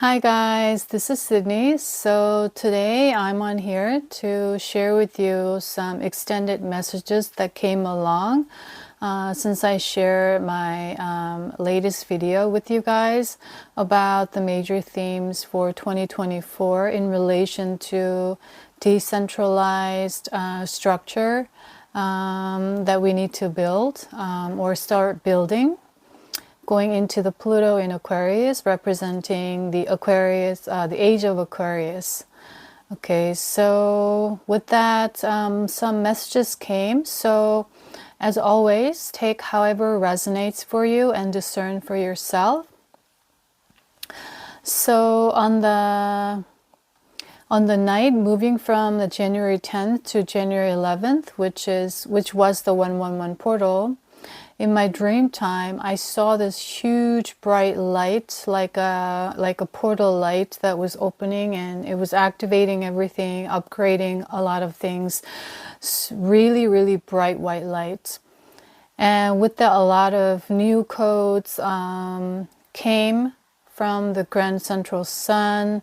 Hi guys, this is Sydney. So today I'm on here to share with you some extended messages that came along since I shared my latest video with you guys about the major themes for 2024 in relation to decentralized structure that we need to build or start building, going into the Pluto in Aquarius, representing the Aquarius, the age of Aquarius. Okay, so with that, some messages came. So as always, take however resonates for you and discern for yourself. So on the night moving from the January 10th to January 11th, which was the 111 portal, in my dream time, I saw this huge bright light, like a portal light that was opening, and it was activating everything, upgrading a lot of things. Really, really bright white light. And with that, a lot of new codes came from the Grand Central Sun.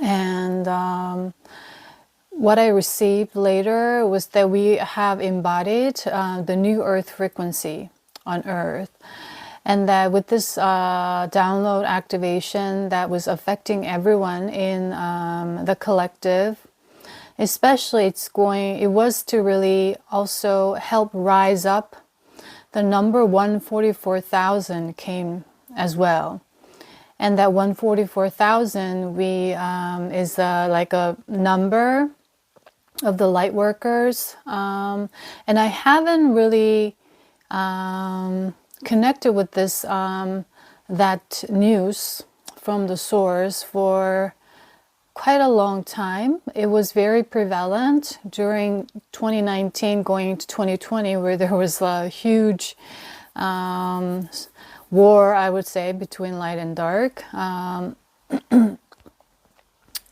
And what I received later was that we have embodied the new earth frequency on earth, and that with this download activation that was affecting everyone in the collective, especially it was to really also help rise up. The number 144,000 came as well. And that 144,000 is like a number of the light workers, and I haven't really connected with this that news from the source for quite a long time. It was very prevalent during 2019 going into 2020, where there was a huge war, I would say, between light and dark.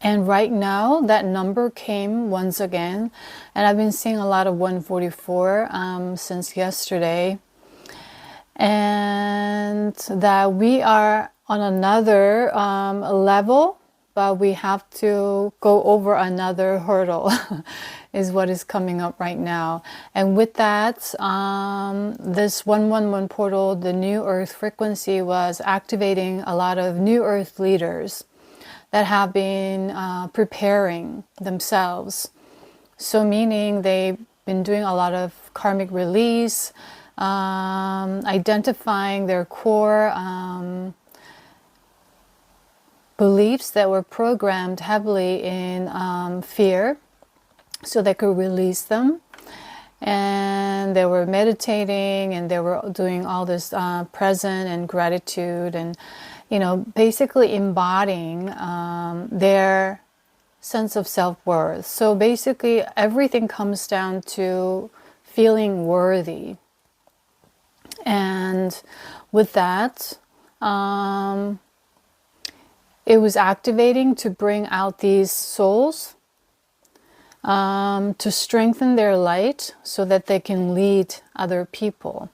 And right now, that number came once again, and I've been seeing a lot of 144 since yesterday, and that we are on another level, but we have to go over another hurdle, is what is coming up right now. And with that, this 111 portal, the New Earth frequency, was activating a lot of New Earth leaders that have been preparing themselves. So meaning they've been doing a lot of karmic release, identifying their core beliefs that were programmed heavily in fear, so they could release them. And they were meditating, and they were doing all this present and gratitude, and basically embodying their sense of self-worth. So basically everything comes down to feeling worthy. And with that, it was activating to bring out these souls, to strengthen their light so that they can lead other people.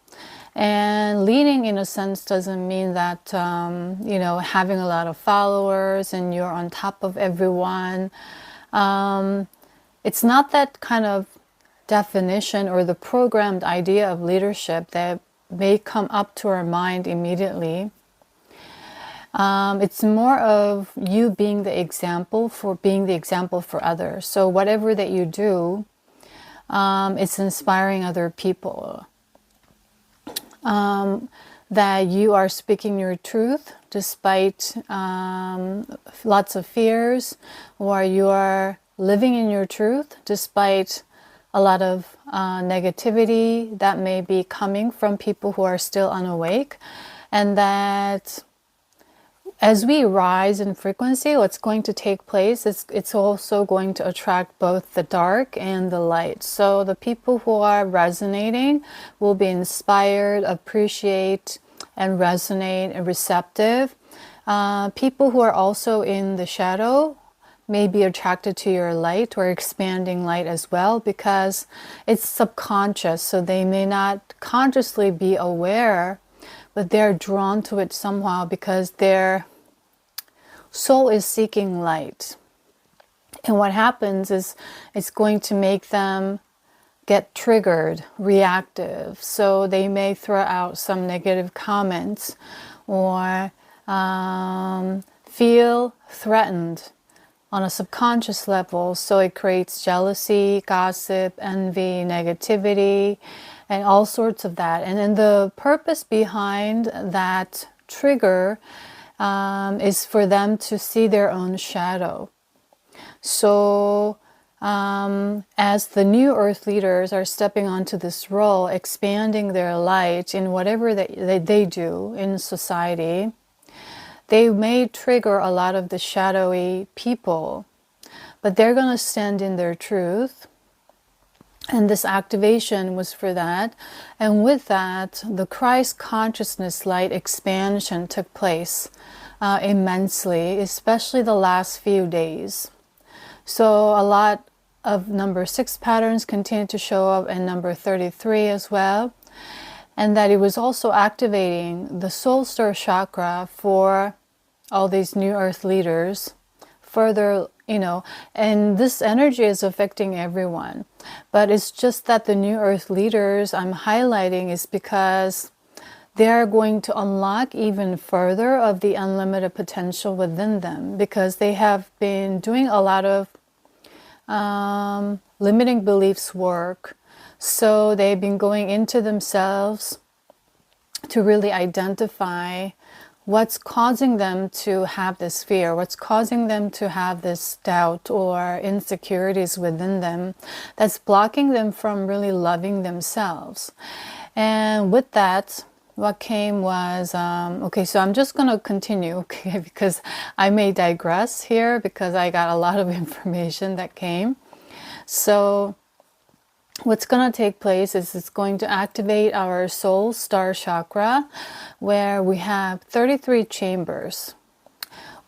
And leading, in a sense, doesn't mean that, having a lot of followers and you're on top of everyone. It's not that kind of definition or the programmed idea of leadership that may come up to our mind immediately. It's more of you being the example for others. So whatever that you do, it's inspiring other people. That you are speaking your truth despite lots of fears, or you are living in your truth despite a lot of negativity that may be coming from people who are still unawake. And that as we rise in frequency, what's going to take place is it's also going to attract both the dark and the light. So the people who are resonating will be inspired, appreciate, and resonate and receptive. People who are also in the shadow may be attracted to your light or expanding light as well, because it's subconscious. So they may not consciously be aware, but they're drawn to it somehow because they're soul is seeking light. And what happens is it's going to make them get triggered, reactive. So they may throw out some negative comments or feel threatened on a subconscious level. So it creates jealousy, gossip, envy, negativity, and all sorts of that. And then the purpose behind that trigger is for them to see their own shadow. So as the new earth leaders are stepping onto this role, expanding their light in whatever they do in society, they may trigger a lot of the shadowy people, but they're going to stand in their truth. And this activation was for that. And with that, the Christ consciousness light expansion took place immensely, especially the last few days. So a lot of number 6 patterns continue to show up, and number 33 as well. And that it was also activating the soul star chakra for all these new earth leaders further, and this energy is affecting everyone. But it's just that the new earth leaders I'm highlighting is because they are going to unlock even further of the unlimited potential within them, because they have been doing a lot of limiting beliefs work. So they've been going into themselves to really identify what's causing them to have this fear, what's causing them to have this doubt or insecurities within them that's blocking them from really loving themselves. And with that, what came was, okay, so I'm just going to continue, okay, because I may digress here because I got a lot of information that came. So what's going to take place is it's going to activate our soul star chakra, where we have 33 chambers.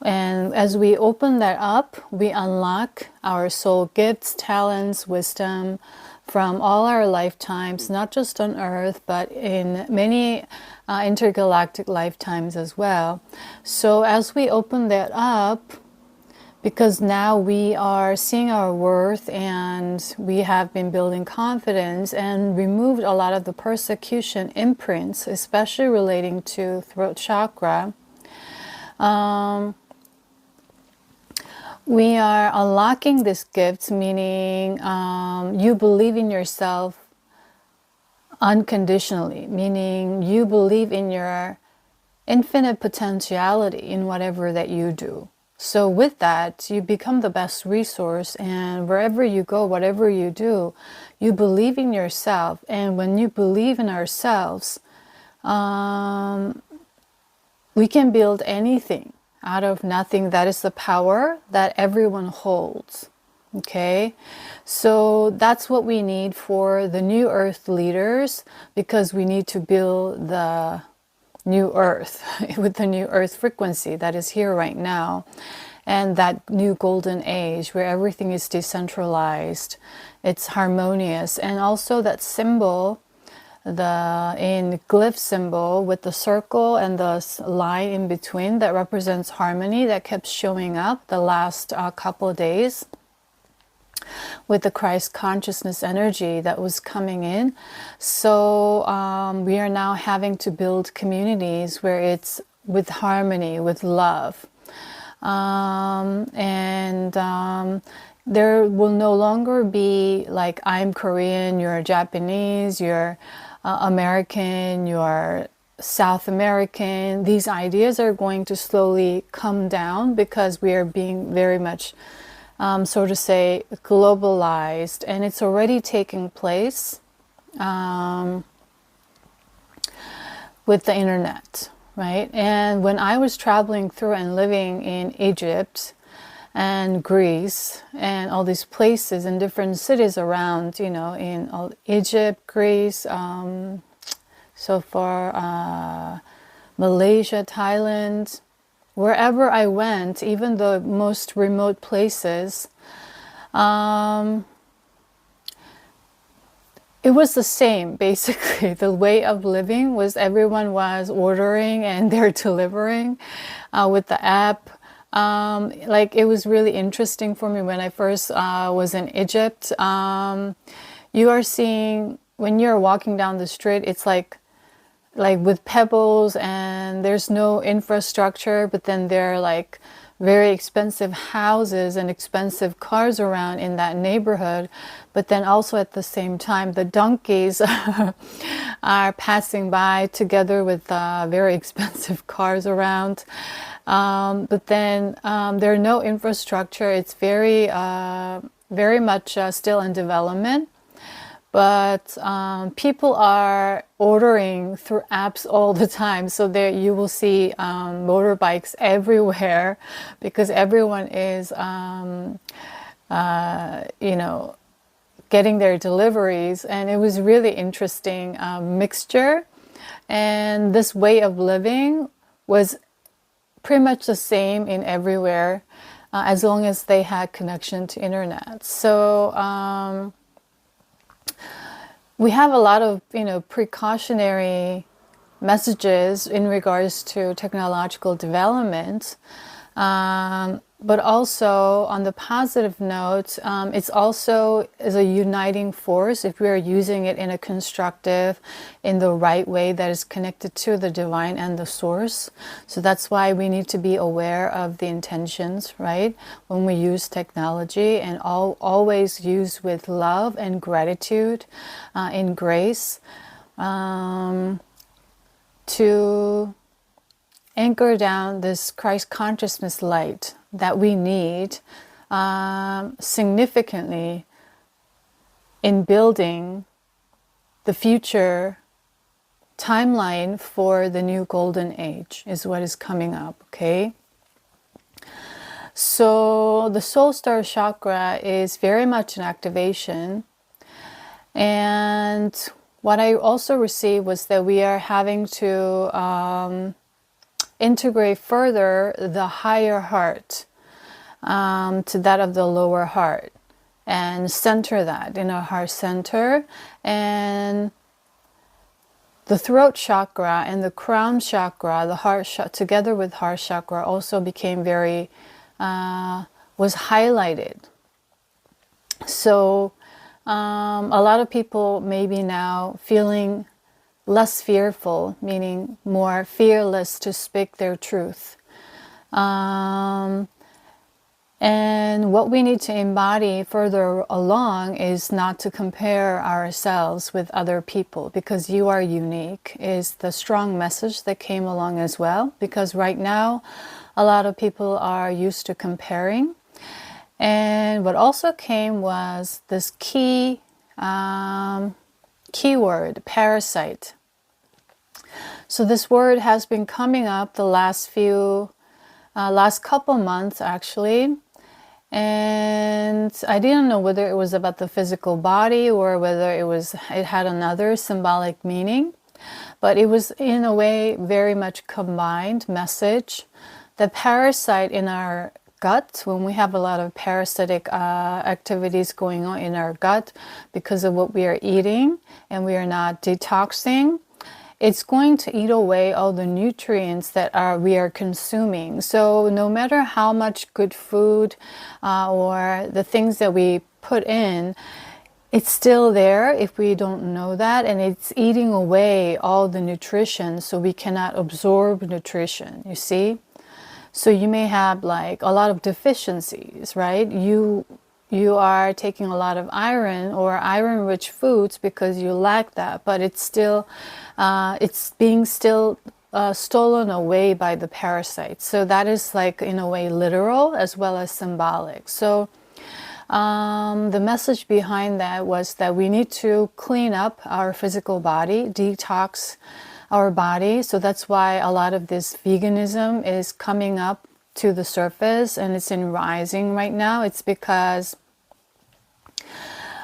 And as we open that up, we unlock our soul gifts, talents, wisdom from all our lifetimes, not just on Earth, but in many intergalactic lifetimes as well. So as we open that up, because now we are seeing our worth and we have been building confidence and removed a lot of the persecution imprints, especially relating to throat chakra. We are unlocking this gift, meaning you believe in yourself unconditionally, meaning you believe in your infinite potentiality in whatever that you do. So with that, you become the best resource, and wherever you go, whatever you do, you believe in yourself. And when you believe in ourselves, we can build anything out of nothing. That is the power that everyone holds. Okay, so that's what we need for the new earth leaders, because we need to build the new earth with the new earth frequency that is here right now, and that new golden age where everything is decentralized, it's harmonious. And also that symbol, in glyph symbol with the circle and the line in between, that represents harmony, that kept showing up the last couple of days with the Christ consciousness energy that was coming in. So we are now having to build communities where it's with harmony, with love. There will no longer be like, I'm Korean, you're Japanese, you're American, you're South American. These ideas are going to slowly come down, because we are being very much so to say globalized, and it's already taking place with the internet, right? And when I was traveling through and living in Egypt and Greece and all these places in different cities around, in Egypt, Greece, so far Malaysia, Thailand, wherever I went, even the most remote places, it was the same, basically. The way of living was everyone was ordering and they're delivering with the app. like it was really interesting for me when I first was in Egypt. You are seeing, when you're walking down the street, it's like with pebbles, and there's no infrastructure, but then there are like very expensive houses and expensive cars around in that neighborhood. But then also at the same time, the donkeys are passing by together with very expensive cars around. But then there are no infrastructure. It's very much still in development. But people are ordering through apps all the time. So there you will see motorbikes everywhere, because everyone is, getting their deliveries. And it was really interesting mixture. And this way of living was pretty much the same in everywhere, as long as they had connection to internet. So we have a lot of, precautionary messages in regards to technological development. But also on the positive note, it's also is a uniting force if we are using it in a constructive, in the right way that is connected to the divine and the source. So that's why we need to be aware of the intentions, right? When we use technology, and always use with love and gratitude, in grace, to anchor down this Christ consciousness light that we need significantly in building the future timeline for the new golden age is what is coming up, okay? So the soul star chakra is very much an activation. And what I also received was that we are having to integrate further the higher heart to that of the lower heart, and center that in our heart center. And the throat chakra and the crown chakra, the heart together with heart chakra, also became very was highlighted. So a lot of people may be now feeling less fearful, meaning more fearless to speak their truth. And what we need to embody further along is not to compare ourselves with other people, because you are unique, is the strong message that came along as well. Because right now, a lot of people are used to comparing. And what also came was this keyword, parasite. So this word has been coming up the last couple months actually. And I didn't know whether it was about the physical body or whether it had another symbolic meaning. But it was in a way very much combined message. The parasite in our gut, when we have a lot of parasitic activities going on in our gut because of what we are eating and we are not detoxing, it's going to eat away all the nutrients that we are consuming. So no matter how much good food or the things that we put in, it's still there if we don't know that, and it's eating away all the nutrition, so we cannot absorb nutrition, you see? So you may have like a lot of deficiencies, right? You are taking a lot of iron or iron-rich foods because you lack that, but it's still, it's being still stolen away by the parasites. So that is like in a way literal as well as symbolic. So the message behind that was that we need to clean up our physical body, detox our body. So that's why a lot of this veganism is coming up to the surface and it's in rising right now. It's because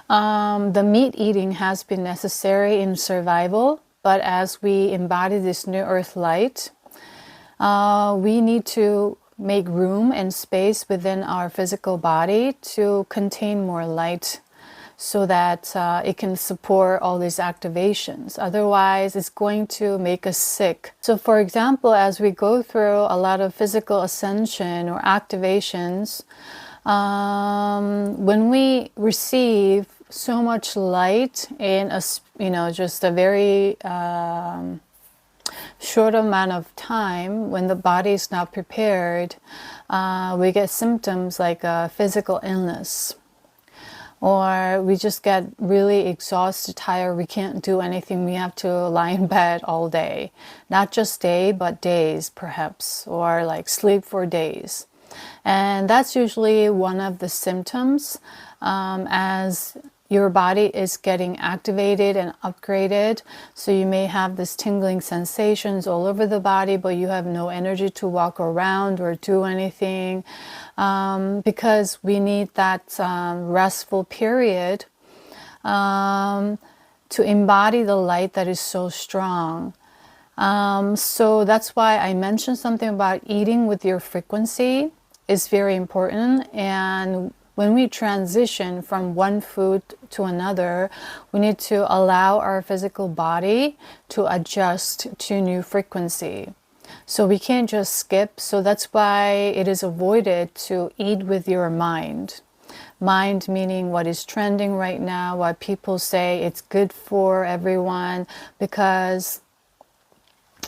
the meat eating has been necessary in survival, but as we embody this new earth light, we need to make room and space within our physical body to contain more light. so that it can support all these activations. Otherwise, it's going to make us sick. So for example, as we go through a lot of physical ascension or activations, when we receive so much light in a, just a very short amount of time, when the body is not prepared, we get symptoms like physical illness, or we just get really exhausted, tired, we can't do anything, we have to lie in bed all day. Not just day, but days perhaps, or like sleep for days. And that's usually one of the symptoms as your body is getting activated and upgraded. So you may have this tingling sensations all over the body, but you have no energy to walk around or do anything, because we need that restful period to embody the light that is so strong. So that's why I mentioned something about eating with your frequency is very important. And when we transition from one food to another, we need to allow our physical body to adjust to new frequency. So we can't just skip. So that's why it is avoided to eat with your mind. Mind meaning what is trending right now, what people say it's good for everyone, because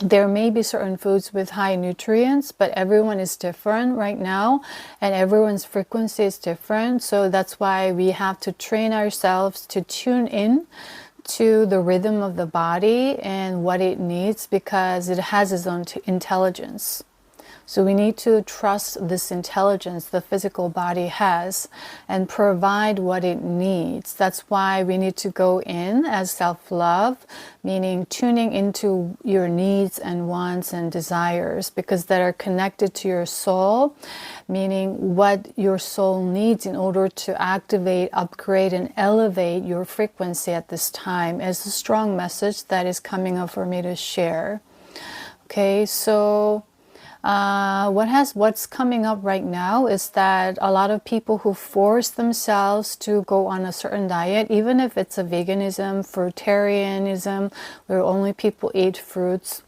there may be certain foods with high nutrients, but everyone is different right now and everyone's frequency is different. So that's why we have to train ourselves to tune in to the rhythm of the body and what it needs, because it has its own intelligence. So we need to trust this intelligence the physical body has and provide what it needs. That's why we need to go in as self-love, meaning tuning into your needs and wants and desires, because that are connected to your soul, meaning what your soul needs in order to activate, upgrade, and elevate your frequency at this time is a strong message that is coming up for me to share. Okay, so what's coming up right now is that a lot of people who force themselves to go on a certain diet, even if it's a veganism, fruitarianism, where only people eat fruits,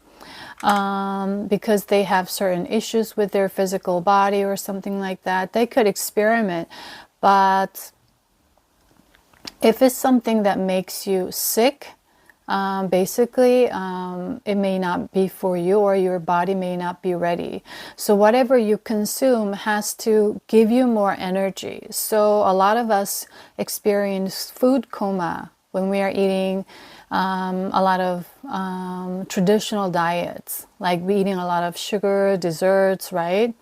because they have certain issues with their physical body or something like that, they could experiment. But if it's something that makes you sick, basically, it may not be for you, or your body may not be ready. So whatever you consume has to give you more energy. So a lot of us experience food coma when we are eating a lot of traditional diets, like we eating a lot of sugar, desserts, right?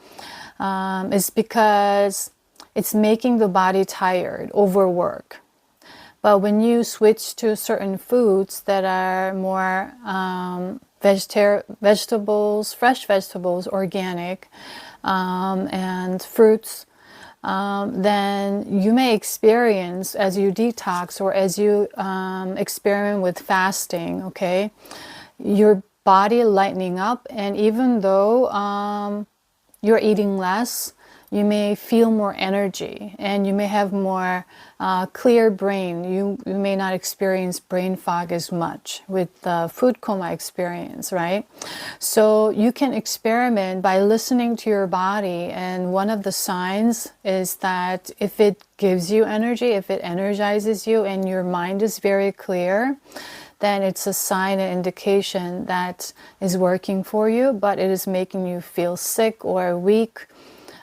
It's because it's making the body tired, overwork. But when you switch to certain foods that are more vegetables, fresh vegetables, organic, and fruits, then you may experience, as you detox or as you experiment with fasting, okay, your body lightening up. And even though you're eating less, you may feel more energy and you may have more clear brain. You may not experience brain fog as much with the food coma experience, right? So you can experiment by listening to your body. And one of the signs is that if it gives you energy, if it energizes you and your mind is very clear, then it's a sign and indication that is working for you, but it is making you feel sick or weak.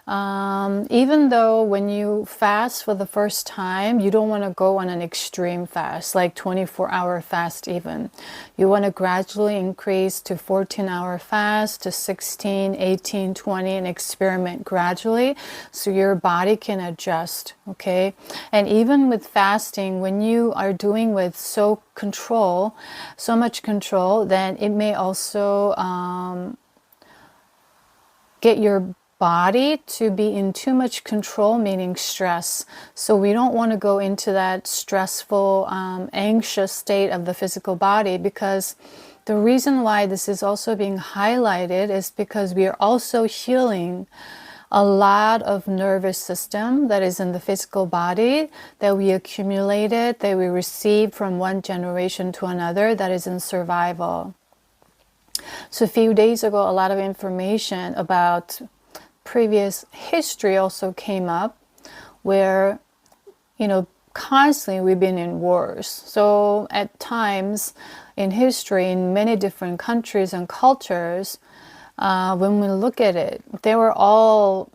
Even though when you fast for the first time, you don't want to go on an extreme fast, like 24-hour fast even. You want to gradually increase to 14-hour fast, to 16, 18, 20, and experiment gradually so your body can adjust, okay? And even with fasting, when you are doing with so much control, then it may also get your body to be in too much control, meaning stress. So we don't want to go into that stressful, anxious state of the physical body, because the reason why this is also being highlighted is because we are also healing a lot of nervous system that is in the physical body that we accumulated, that we received from one generation to another, that is in survival. So a few days ago, a lot of information about previous history also came up, where, constantly we've been in wars. So at times in history, in many different countries and cultures, when we look at it, they were all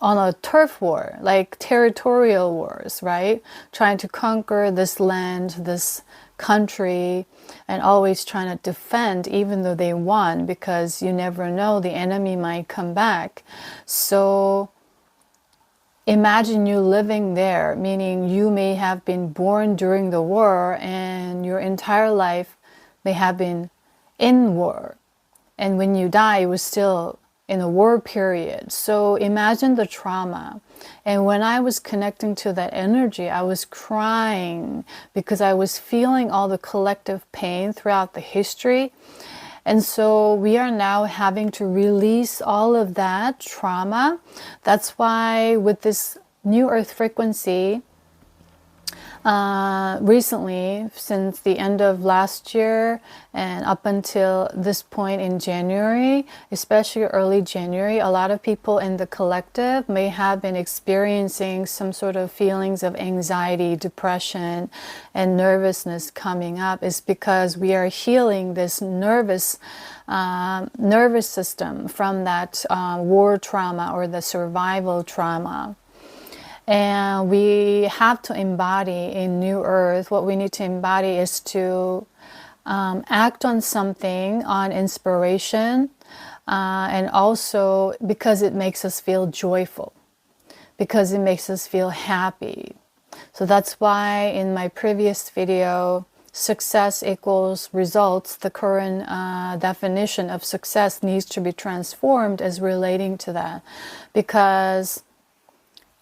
on a turf war, like territorial wars, right? Trying to conquer this land, this country, and always trying to defend, even though they won, because you never know, the enemy might come back. So imagine you living there, meaning you may have been born during the war and your entire life may have been in war. And when you die, it was still in a war period. So imagine the trauma. And when I was connecting to that energy, I was crying because I was feeling all the collective pain throughout the history. And so we are now having to release all of that trauma. That's why with this new earth frequency, recently, since the end of last year and up until this point in January, especially early January, a lot of people in the collective may have been experiencing some sort of feelings of anxiety, depression, and nervousness coming up. Is because we are healing this nervous system from that war trauma or the survival trauma. And we have to embody in New Earth. What we need to embody is to act on something, on inspiration, and also because it makes us feel joyful, because it makes us feel happy. So that's why in my previous video, success equals results, the current definition of success needs to be transformed as relating to that, because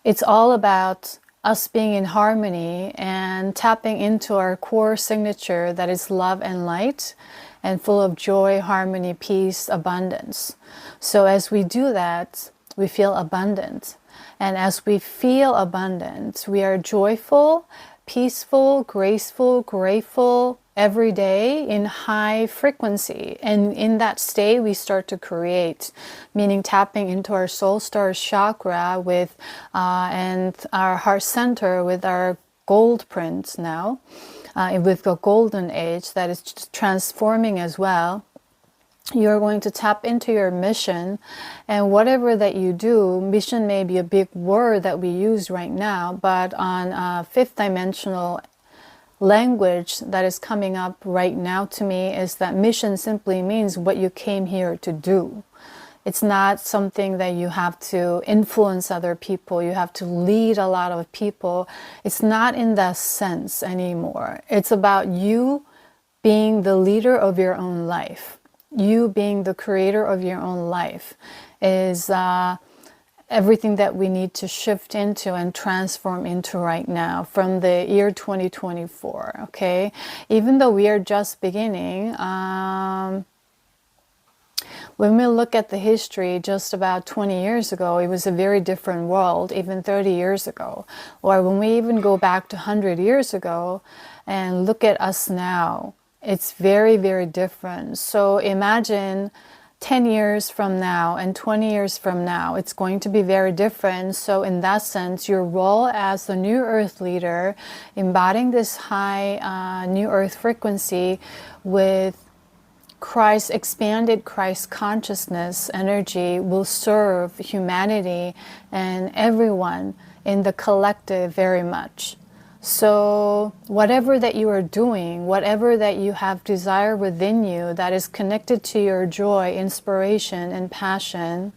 it's all about us being in harmony and tapping into our core signature that is love and light and full of joy, harmony, peace, abundance. So as we do that, we feel abundant. And as we feel abundant, we are joyful, peaceful, graceful, grateful every day in high frequency. And in that state, we start to create, meaning tapping into our soul star chakra with, and our heart center with our gold prints now, with the golden age that is transforming as well. You're going to tap into your mission, and whatever that you do, mission may be a big word that we use right now, but on fifth dimensional language that is coming up right now to me is that mission simply means what you came here to do. It's not something that you have to influence other people, you have to lead a lot of people. It's not in that sense anymore. It's about you being the leader of your own life. You being the creator of your own life is everything that we need to shift into and transform into right now from the year 2024, okay? Even though we are just beginning, when we look at the history just about 20 years ago, it was a very different world, even 30 years ago. Or when we even go back to 100 years ago and look at us now, it's very, very different. So imagine 10 years from now and 20 years from now, it's going to be very different. So in that sense, your role as the New Earth leader, embodying this high New Earth frequency with Christ, expanded Christ consciousness energy, will serve humanity and everyone in the collective very much. So whatever that you are doing, whatever that you have desire within you that is connected to your joy, inspiration, and passion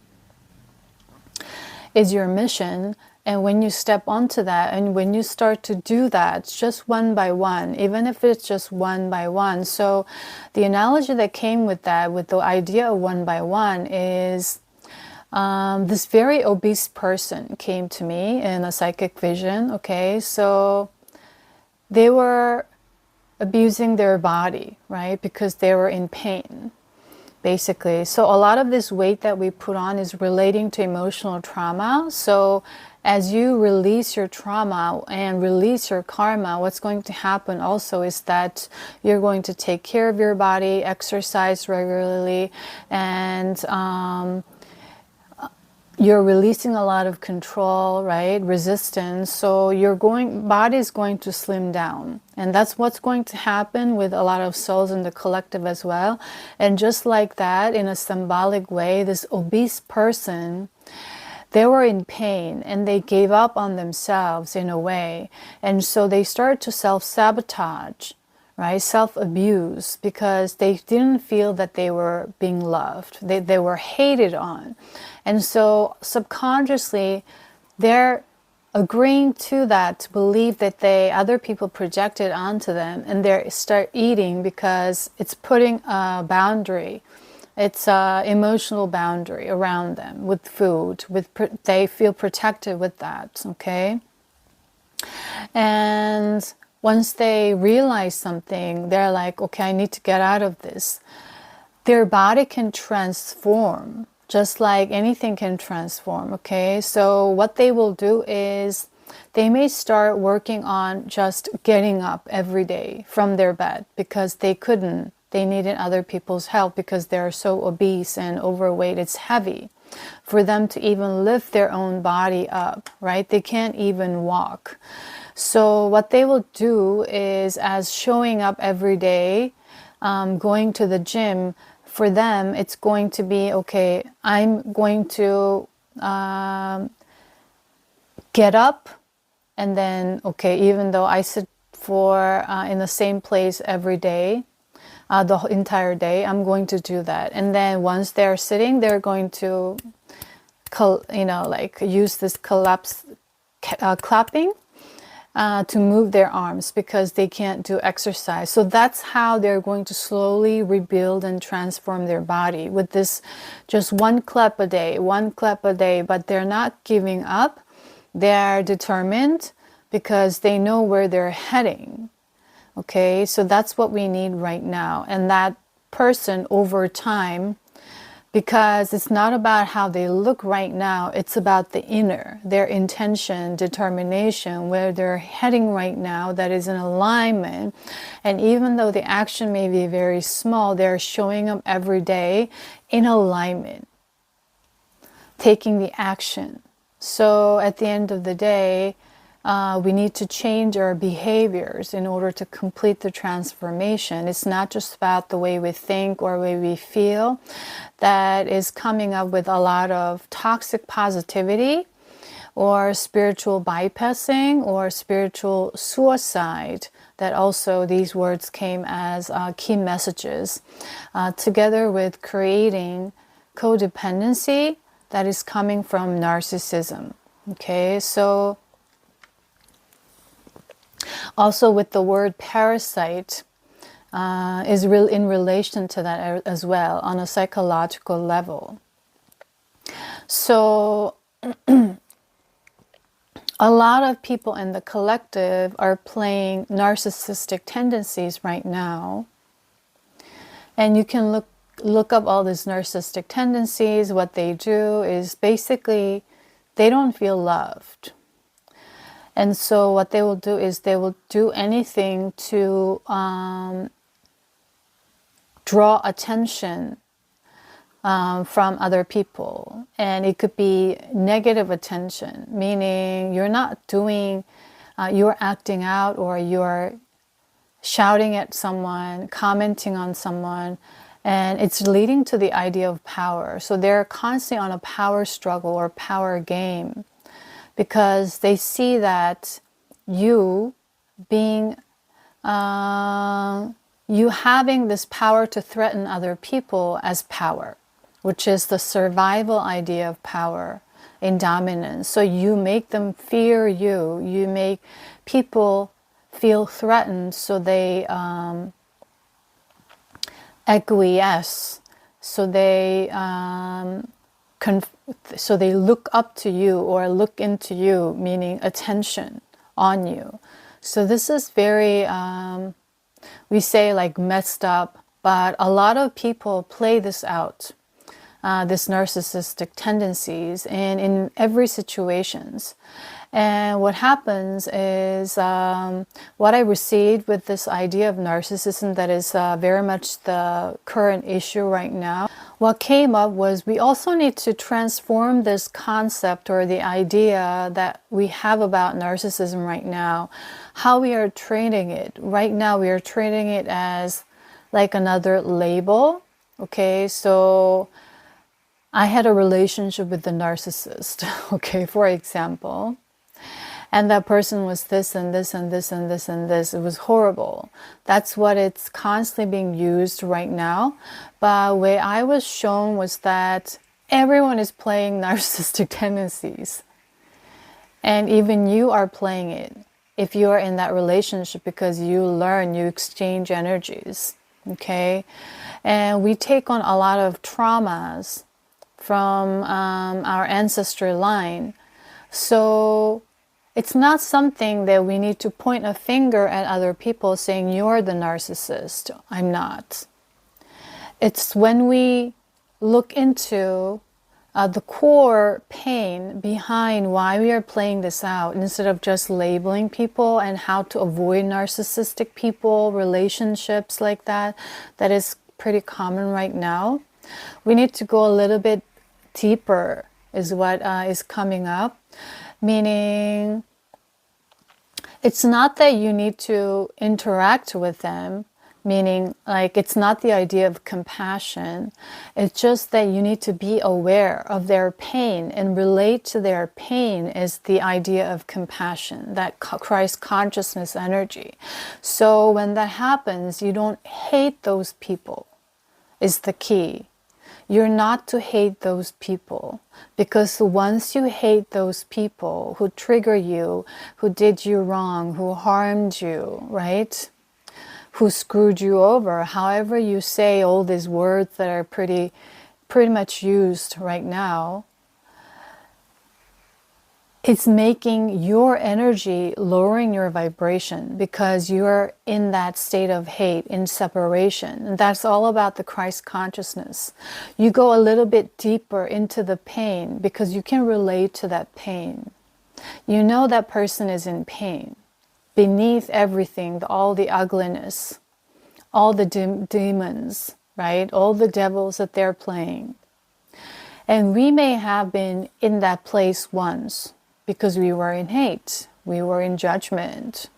is your mission. And when you step onto that and when you start to do that, it's just one by one, even if it's just one by one. So the analogy that came with that, with the idea of one by one, is this very obese person came to me in a psychic vision, okay? So they were abusing their body, right? Because they were in pain. basically. So a lot of this weight that we put on is relating to emotional trauma. So as you release your trauma and release your karma, what's going to happen also is that you're going to take care of your body, exercise regularly, and you're releasing a lot of control, right? Resistance. So your body is going to slim down. And that's what's going to happen with a lot of souls in the collective as well. And just like that, in a symbolic way, this obese person, they were in pain and they gave up on themselves in a way. And so they started to self-sabotage, right? Self-abuse, because they didn't feel that they were being loved. They were hated on. And so subconsciously, they're agreeing to that belief that other people projected onto them, and they start eating because it's putting a boundary. It's an emotional boundary around them with food. They feel protected with that, okay? And once they realize something, they're like, okay, I need to get out of this. Their body can transform, just like anything can transform, okay? So what they will do is they may start working on just getting up every day from their bed because they couldn't. They needed other people's help because they're so obese and overweight. It's heavy for them to even lift their own body up, right? They can't even walk. So what they will do is, as showing up every day, going to the gym, for them, it's going to be, okay, I'm going to get up, and then, okay, even though I sit in the same place every day, the entire day, I'm going to do that. And then once they're sitting, they're going to, use this clapping to move their arms because they can't do exercise. So that's how they're going to slowly rebuild and transform their body with this just one clap a day, but they're not giving up. They're determined because they know where they're heading. Okay, so that's what we need right now. And that person over time, because it's not about how they look right now, it's about the inner, their intention, determination, where they're heading right now, that is in alignment. And even though the action may be very small, they're showing up every day in alignment, taking the action. So at the end of the day, we need to change our behaviors in order to complete the transformation. It's not just about the way we think or the way we feel that is coming up with a lot of toxic positivity or spiritual bypassing or spiritual suicide. That also these words came as key messages, together with creating codependency that is coming from narcissism. Okay, so also with the word parasite is in relation to that as well on a psychological level. So a lot of people in the collective are playing narcissistic tendencies right now. And you can look up all these narcissistic tendencies. What they do is basically they don't feel loved. And so what they will do is they will do anything to draw attention from other people. And it could be negative attention, meaning you're not doing, you're acting out or you're shouting at someone, commenting on someone, and it's leading to the idea of power. So they're constantly on a power struggle or power game, because they see that you being, you having this power to threaten other people as power, which is the survival idea of power in dominance. So you make them fear you. You make people feel threatened, so they acquiesce. So they so they look up to you or look into you, meaning attention on you. So this is very, we say like messed up But a lot of people play this out, this narcissistic tendencies, and in every situations. And what happens is what I received with this idea of narcissism that is very much the current issue right now. What came up was we also need to transform this concept or the idea that we have about narcissism right now, how we are treating it. Right now we are treating it as like another label. Okay, so I had a relationship with the narcissist, okay, for example. And that person was this and this and this and this and this. It was horrible. That's what it's constantly being used right now. But what I was shown was that everyone is playing narcissistic tendencies. And even you are playing it if you are in that relationship, because you learn, you exchange energies, okay? And we take on a lot of traumas from our ancestry line. So it's not something that we need to point a finger at other people saying, you're the narcissist. I'm not. It's when we look into the core pain behind why we are playing this out, instead of just labeling people and how to avoid narcissistic people, relationships like that, that is pretty common right now. We need to go a little bit deeper is what is coming up. Meaning, it's not that you need to interact with them, meaning like it's not the idea of compassion. It's just that you need to be aware of their pain and relate to their pain is the idea of compassion, that Christ consciousness energy. So when that happens, you don't hate those people is the key. You're not to hate those people, because once you hate those people who trigger you, who did you wrong, who harmed you, right? Who screwed you over, however you say all these words that are pretty much used right now, it's making your energy, lowering your vibration, because you're in that state of hate, in separation. And that's all about the Christ consciousness. You go a little bit deeper into the pain because you can relate to that pain. You know that person is in pain. Beneath everything, all the ugliness, all the demons, right? All the devils that they're playing. And we may have been in that place once, because we were in hate, we were in judgment,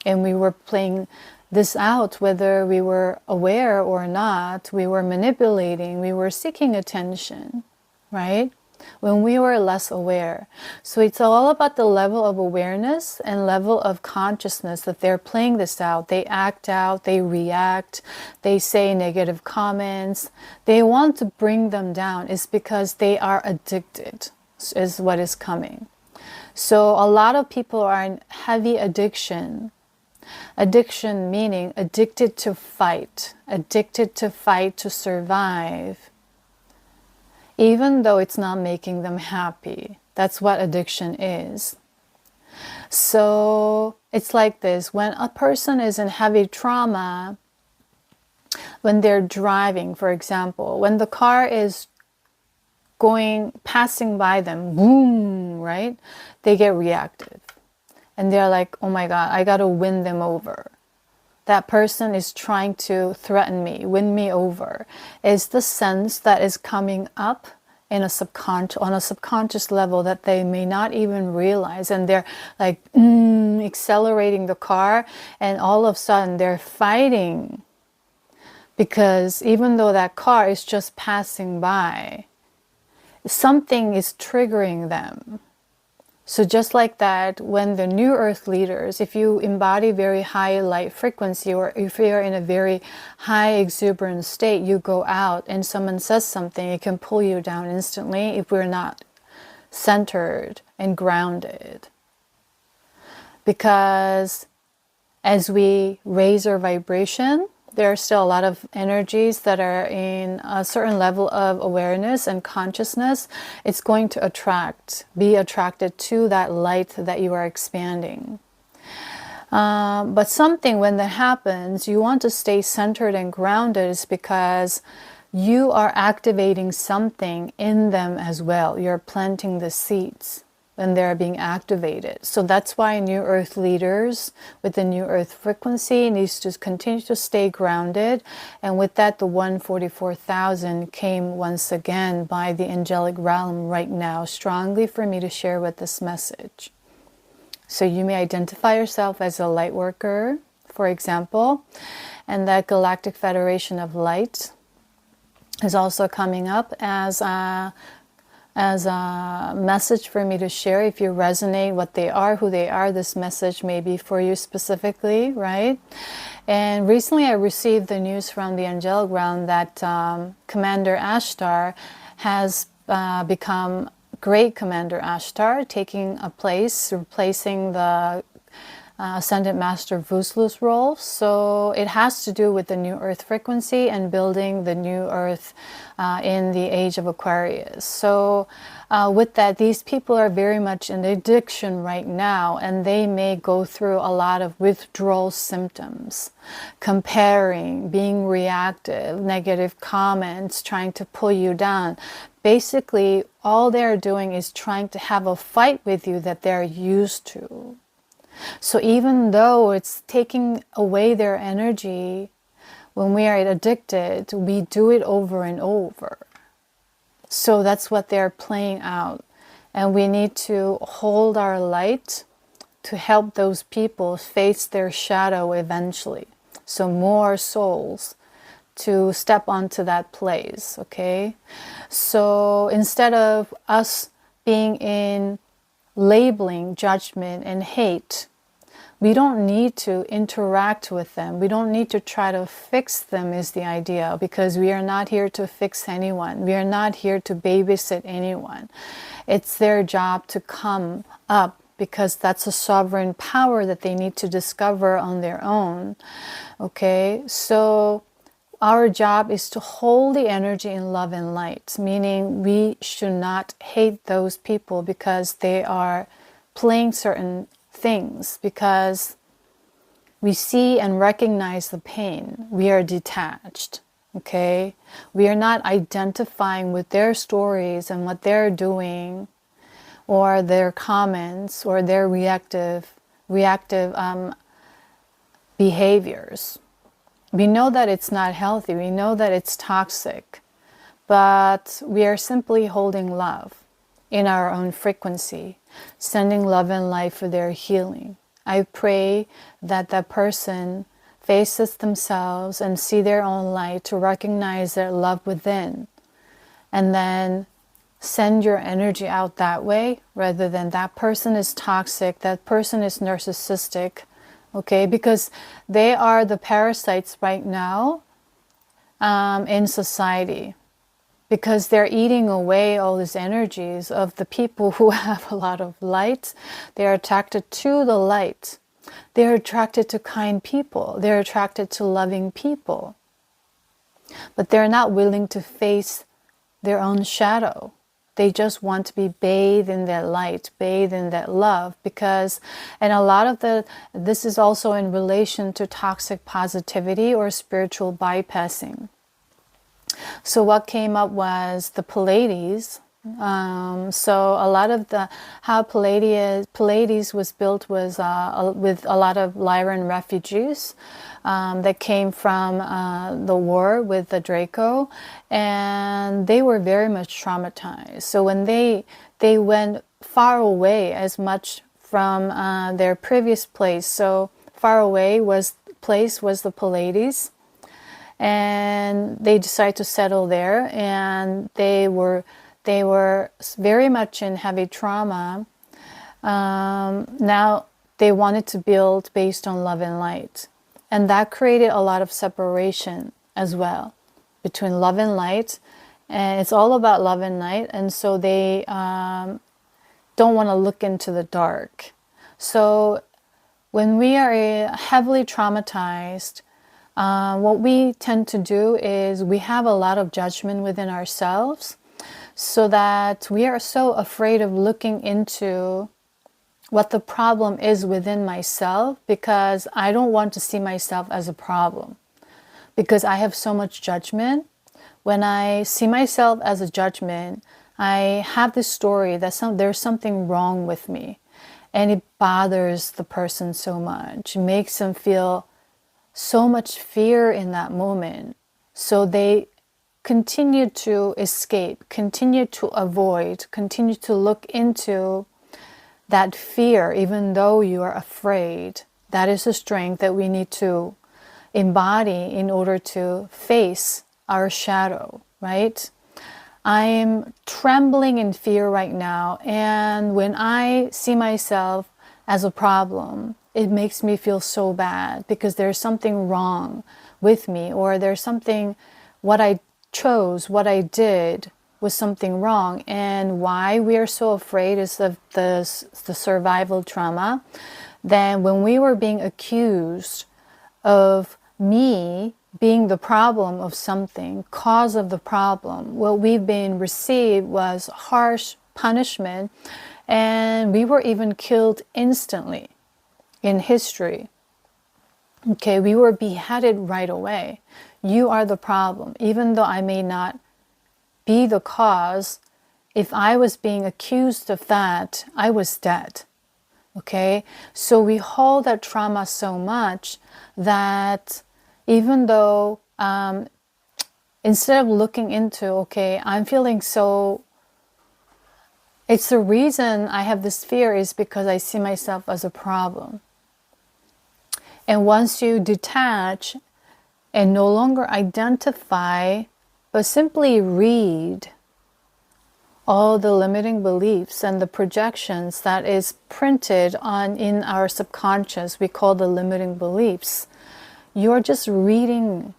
and we were playing this out, whether we were aware or not. We were manipulating, we were seeking attention, right? When we were less aware. So it's all about the level of awareness and level of consciousness that they're playing this out. They act out, they react, they say negative comments. They want to bring them down. It's because they are addicted, is what is coming. So a lot of people are in heavy addiction. Addiction meaning addicted to fight to survive, even though it's not making them happy. That's what addiction is. So it's like this. When a person is in heavy trauma, when they're driving, for example, when the car is passing by them, boom, right? They get reactive. And they're like, oh my God, I got to win them over. That person is trying to threaten me, win me over. Is the sense that is coming up in a on a subconscious level that they may not even realize. And they're like accelerating the car, and all of a sudden they're fighting. Because even though that car is just passing by, something is triggering them. So just like that, when the New Earth leaders, if you embody very high light frequency, or if you're in a very high exuberant state, you go out and someone says something, it can pull you down instantly if we're not centered and grounded. Because as we raise our vibration, there are still a lot of energies that are in a certain level of awareness and consciousness. It's going to be attracted to that light that you are expanding. But something, when that happens, you want to stay centered and grounded, is because you are activating something in them as well. You're planting the seeds when they're being activated. So that's why New Earth leaders with the New Earth frequency needs to continue to stay grounded. And with that, the 144,000 came once again by the angelic realm right now, strongly for me to share with this message. So you may identify yourself as a light worker, for example, and that Galactic Federation of Light is also coming up as a message for me to share. If you resonate what they are, who they are, this message may be for you specifically, right? And recently I received the news from the angelic realm that Commander Ashtar has become Great Commander Ashtar, taking a place, replacing the Ascended Master Vuslu's role. So it has to do with the New Earth frequency and building the New Earth in the age of Aquarius. So with that, these people are very much in addiction right now, and they may go through a lot of withdrawal symptoms, comparing, being reactive, negative comments, trying to pull you down. Basically, all they're doing is trying to have a fight with you that they're used to. So even though it's taking away their energy, when we are addicted, we do it over and over. So that's what they're playing out. And we need to hold our light to help those people face their shadow eventually. So more souls to step onto that place, okay? So instead of us being in labeling, judgment, and hate, we don't need to interact with them. We don't need to try to fix them, is the idea, because we are not here to fix anyone. We are not here to babysit anyone. It's their job to come up, because that's a sovereign power that they need to discover on their own. Okay, so our job is to hold the energy in love and light, meaning we should not hate those people because they are playing certain things, because we see and recognize the pain. We are detached, okay? We are not identifying with their stories and what they're doing, or their comments, or their reactive behaviors. We know that it's not healthy. We know that it's toxic. But we are simply holding love in our own frequency, sending love and light for their healing. I pray that that person faces themselves and see their own light, to recognize their love within, and then send your energy out that way, rather than that person is toxic, that person is narcissistic. Okay, because they are the parasites right now in society, because they're eating away all these energies of the people who have a lot of light. They're attracted to the light. They're attracted to kind people. They're attracted to loving people. But they're not willing to face their own shadow. They just want to be bathed in that light, bathed in that love, because, and a lot of this is also in relation to toxic positivity or spiritual bypassing. So what came up was the Pleiades. So a lot of how Pleiades was built was with a lot of Lyran refugees that came from the war with the Draco, and they were very much traumatized. So when they went far away as much from their previous place, so far away was the Pleiades, and they decided to settle there, and they were very much in heavy trauma. Now they wanted to build based on love and light. And that created a lot of separation as well between love and light. And it's all about love and light. And so they don't want to look into the dark. So when we are heavily traumatized, what we tend to do is we have a lot of judgment within ourselves, so that we are so afraid of looking into what the problem is within myself, because I don't want to see myself as a problem, because I have so much judgment. When I see myself as a judgment, I have this story that there's something wrong with me, and it bothers the person so much. It makes them feel so much fear in that moment. So they continue to escape, continue to avoid, continue to look into that fear, even though you are afraid. That is a strength that we need to embody in order to face our shadow, right? I'm trembling in fear right now, and when I see myself as a problem, it makes me feel so bad because there's something wrong with me, or there's something, what I chose, what I did was something wrong. And why we are so afraid is of the survival trauma. Then when we were being accused of me being the problem of something, cause of the problem, what we've been received was harsh punishment, and we were even killed instantly in history. Okay, we were beheaded right away. You are the problem. Even though I may not be the cause, if I was being accused of that, I was dead. Okay, so we hold that trauma so much that even though instead of looking into, okay, I'm feeling so, it's the reason I have this fear is because I see myself as a problem. And once you detach and no longer identify, but simply read all the limiting beliefs and the projections that is printed on in our subconscious, we call the limiting beliefs. You're just reading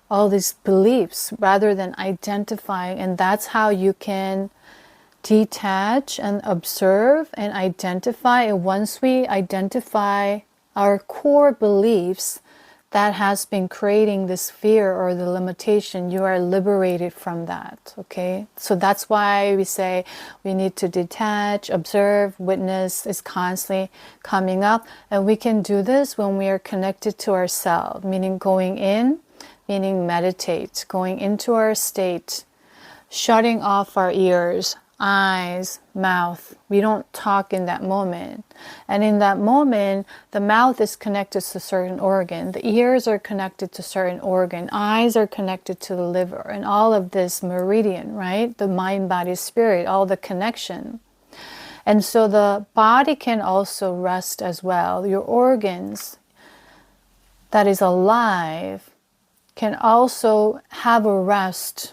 all these beliefs rather than identifying, and that's how you can detach and observe and identify. And once we identify our core beliefs that has been creating this fear or the limitation, you are liberated from that. Okay, so that's why we say we need to detach, observe, witness is constantly coming up. And we can do this when we are connected to ourselves, meaning going in, meaning meditate, going into our state, shutting off our ears, eyes, mouth. We don't talk in that moment. And in that moment, the mouth is connected to certain organ. The ears are connected to certain organ. Eyes are connected to the liver. And all of this meridian, right? The mind, body, spirit, all the connection. And so the body can also rest as well. Your organs that is alive can also have a rest.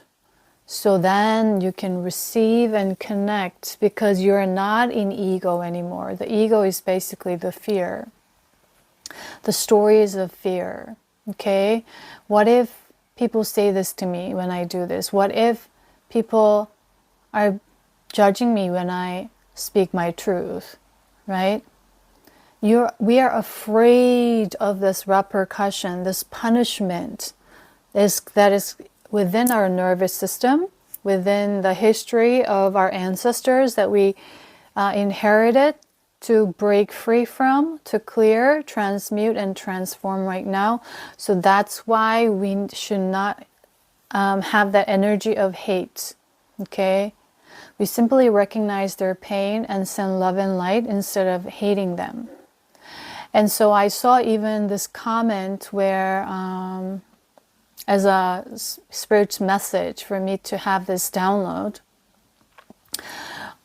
So then you can receive and connect, because you're not in ego anymore. The ego is basically the fear. The stories of fear. Okay? What if people say this to me when I do this? What if people are judging me when I speak my truth? Right? We are afraid of this repercussion, this punishment that is within our nervous system, within the history of our ancestors that we inherited to break free from, to clear, transmute, and transform right now. So that's why we should not have that energy of hate, okay? We simply recognize their pain and send love and light instead of hating them. And so I saw even this comment where as a spirit message for me to have this download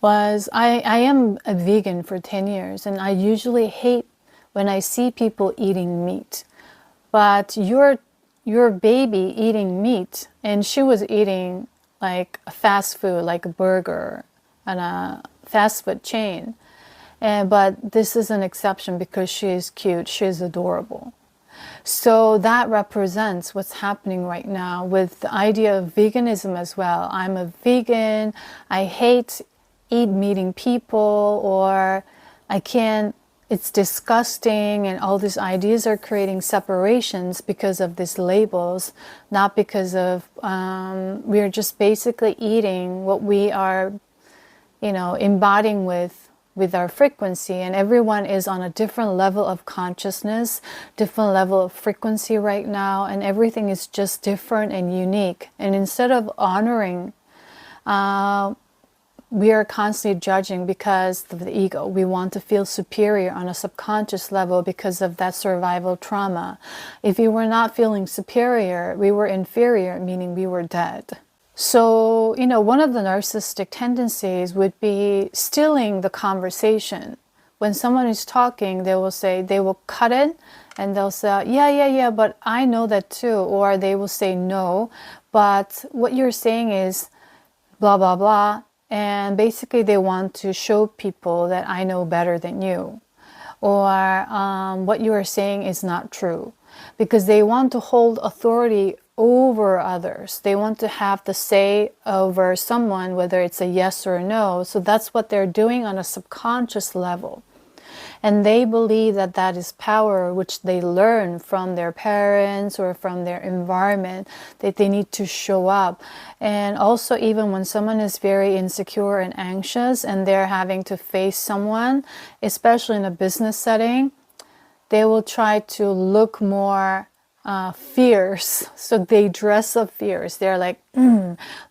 was, I am a vegan for 10 years, and I usually hate when I see people eating meat. But your baby eating meat, and she was eating like a fast food, like a burger and a fast food chain. But this is an exception because she is cute, she is adorable. So that represents what's happening right now with the idea of veganism as well. I'm a vegan, I hate meeting people, or I can't, it's disgusting, and all these ideas are creating separations because of these labels, not because of, we're just basically eating what we are, embodying with with our frequency, and everyone is on a different level of consciousness, different level of frequency right now, and everything is just different and unique. And instead of honoring, we are constantly judging because of the ego. We want to feel superior on a subconscious level because of that survival trauma. If we were not feeling superior, we were inferior, meaning we were dead. So, one of the narcissistic tendencies would be stealing the conversation. When someone is talking, they will cut it and they'll say, yeah, but I know that too. Or they will say, no, but what you're saying is blah, blah, blah. And basically they want to show people that I know better than you. Or what you are saying is not true. Because they want to hold authority over others. They want to have the say over someone, whether it's a yes or a no. So that's what they're doing on a subconscious level. And they believe that that is power, which they learn from their parents or from their environment, that they need to show up. And also, even when someone is very insecure and anxious and they're having to face someone, especially in a business setting, they will try to look more fierce. So they dress up fierce. They're like,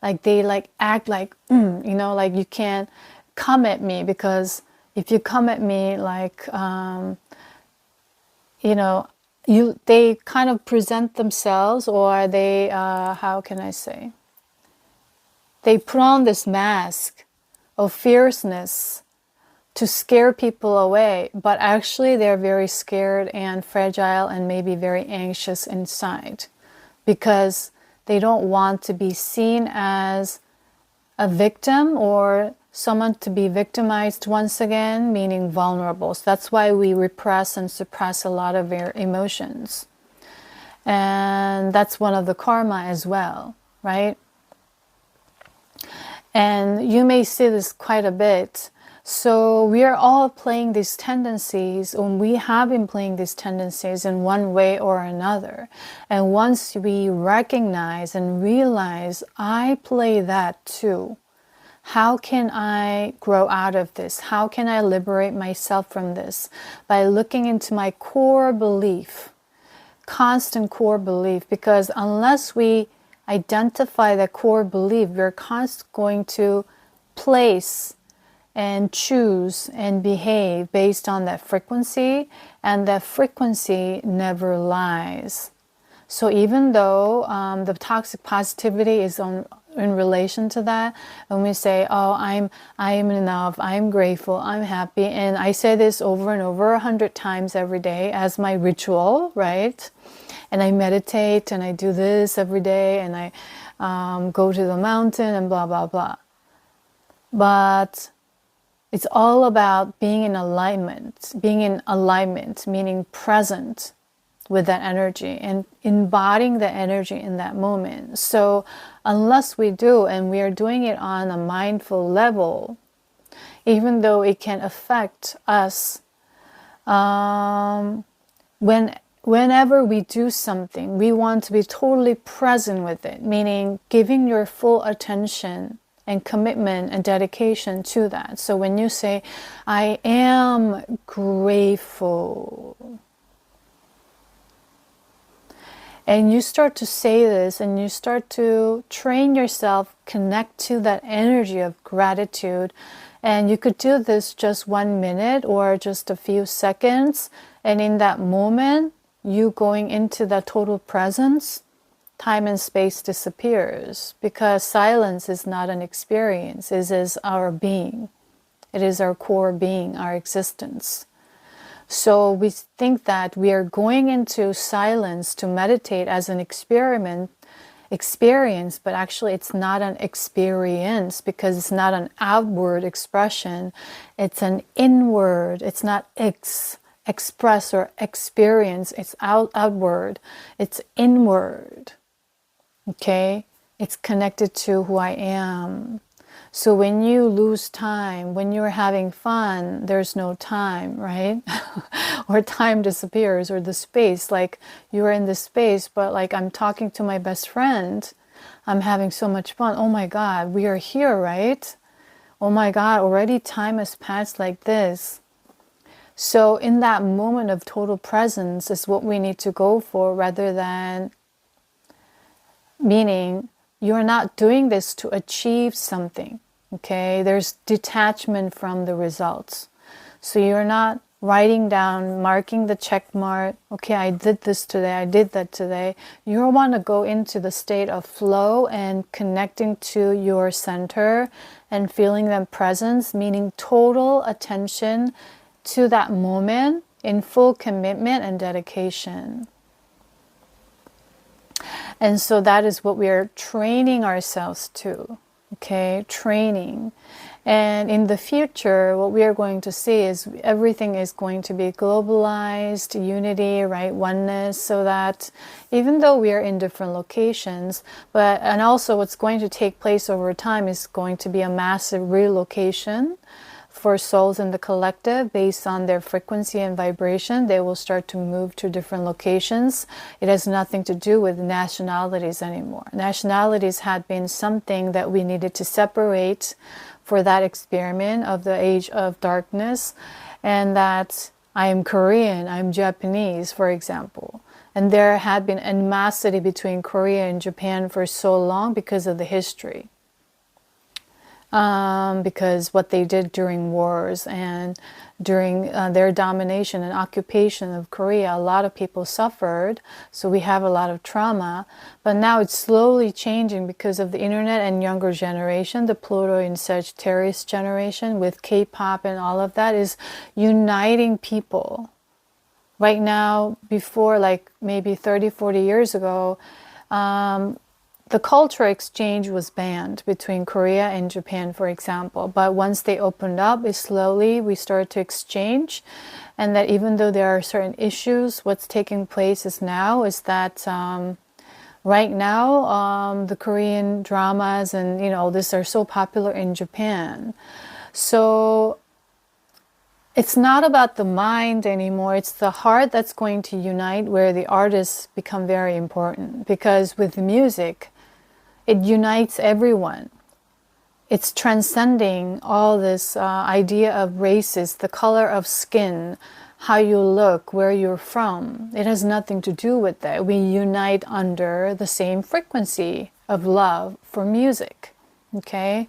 like they like act like, like you can't come at me, because if you come at me like, they kind of present themselves, or they, how can I say? They put on this mask of fierceness to scare people away, but actually they're very scared and fragile and maybe very anxious inside, because they don't want to be seen as a victim or someone to be victimized once again, meaning vulnerable. So that's why we repress and suppress a lot of our emotions. And that's one of the karma as well, right? And you may see this quite a bit. So we are all playing these tendencies, and we have been playing these tendencies in one way or another. And once we recognize and realize, I play that too, how can I grow out of this? How can I liberate myself from this? By looking into my core belief, constant core belief, because unless we identify the core belief, we're constantly going to place and choose and behave based on that frequency, and that frequency never lies. So even though the toxic positivity is in relation to that, when we say, oh, I am enough, I'm grateful, I'm happy, and I say this over and over 100 times every day as my ritual, right? And I meditate and I do this every day, and I go to the mountain and blah, blah, blah. But it's all about being in alignment, meaning present with that energy and embodying the energy in that moment. So unless we do, and we are doing it on a mindful level, even though it can affect us, whenever we do something, we want to be totally present with it, meaning giving your full attention and commitment and dedication to that. So when you say, I am grateful, and you start to say this and you start to train yourself, connect to that energy of gratitude. And you could do this just 1 minute or just a few seconds. And in that moment, you going into that total presence, time and space disappears, because silence is not an experience. It is our being. It is our core being, our existence. So we think that we are going into silence to meditate as an experience, but actually it's not an experience, because it's not an outward expression. It's an inward. It's not express or experience. It's outward. It's inward. Okay? It's connected to who I am. So when you lose time, when you're having fun, there's no time, right? Or time disappears, or the space, like you're in this space, but like I'm talking to my best friend, I'm having so much fun. Oh my God, we are here, right? oh my God, already time has passed like this. So in that moment of total presence is what we need to go for, rather than, meaning you're not doing this to achieve something, okay? There's detachment from the results. So you're not writing down, marking the check mark, okay, I did this today, I did that today. You want to go into the state of flow and connecting to your center and feeling that presence, meaning total attention to that moment in full commitment and dedication. And so that is what we are training ourselves to, okay? Training. And in the future, what we are going to see is everything is going to be globalized, unity, right? Oneness, so that even though we are in different locations, and also what's going to take place over time is going to be a massive relocation for souls in the collective based on their frequency and vibration. They will start to move to different locations. It has nothing to do with nationalities anymore. Nationalities had been something that we needed to separate for that experiment of the age of darkness, and that I am Korean, I'm Japanese, for example. And there had been animosity between Korea and Japan for so long because of the history. Because what they did during wars and during their domination and occupation of Korea, a lot of people suffered. So we have a lot of trauma. But now it's slowly changing because of the internet and younger generation. The Pluto in Sagittarius generation with K-pop and all of that is uniting people. Right now, before like maybe 30, 40 years ago, the cultural exchange was banned between Korea and Japan, for example. But once they opened up, we started to exchange. And that even though there are certain issues, what's taking place is that right now, the Korean dramas and, this are so popular in Japan. So it's not about the mind anymore. It's the heart that's going to unite, where the artists become very important. Because with music, it unites everyone. It's transcending all this idea of races, the color of skin, how you look, where you're from. It has nothing to do with that. We unite under the same frequency of love for music, okay?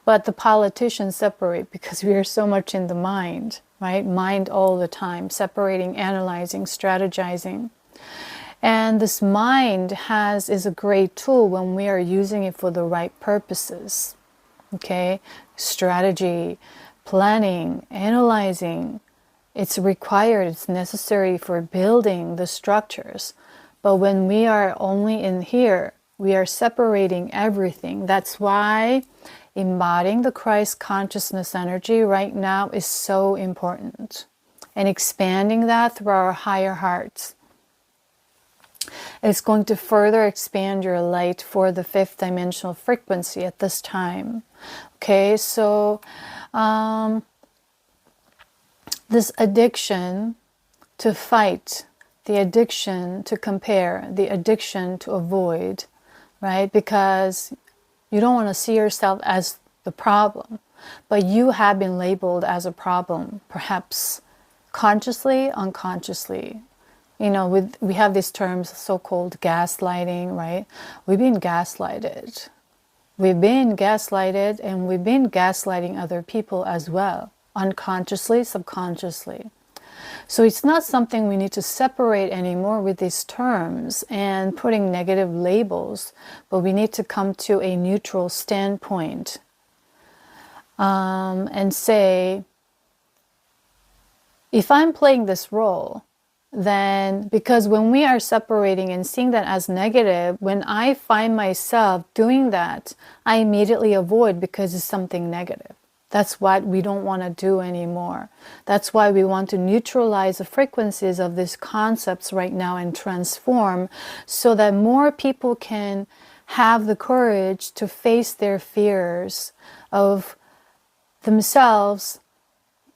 But the politicians separate because we are so much in the mind, right? Mind all the time, separating, analyzing, strategizing. And this mind is a great tool when we are using it for the right purposes. Okay? Strategy, planning, analyzing. It's required, it's necessary for building the structures. But when we are only in here, we are separating everything. That's why embodying the Christ consciousness energy right now is so important. And expanding that through our higher hearts. It's going to further expand your light for the fifth dimensional frequency at this time. Okay, so this addiction to fight, the addiction to compare, the addiction to avoid, right? Because you don't want to see yourself as the problem, but you have been labeled as a problem, perhaps consciously, unconsciously. We have these terms, so-called gaslighting, right? We've been gaslighted. We've been gaslighted, and we've been gaslighting other people as well, unconsciously, subconsciously. So it's not something we need to separate anymore with these terms and putting negative labels, but we need to come to a neutral standpoint and say, if I'm playing this role, then, because when we are separating and seeing that as negative, when I find myself doing that, I immediately avoid because it's something negative. That's what we don't want to do anymore. That's why we want to neutralize the frequencies of these concepts right now and transform, so that more people can have the courage to face their fears of themselves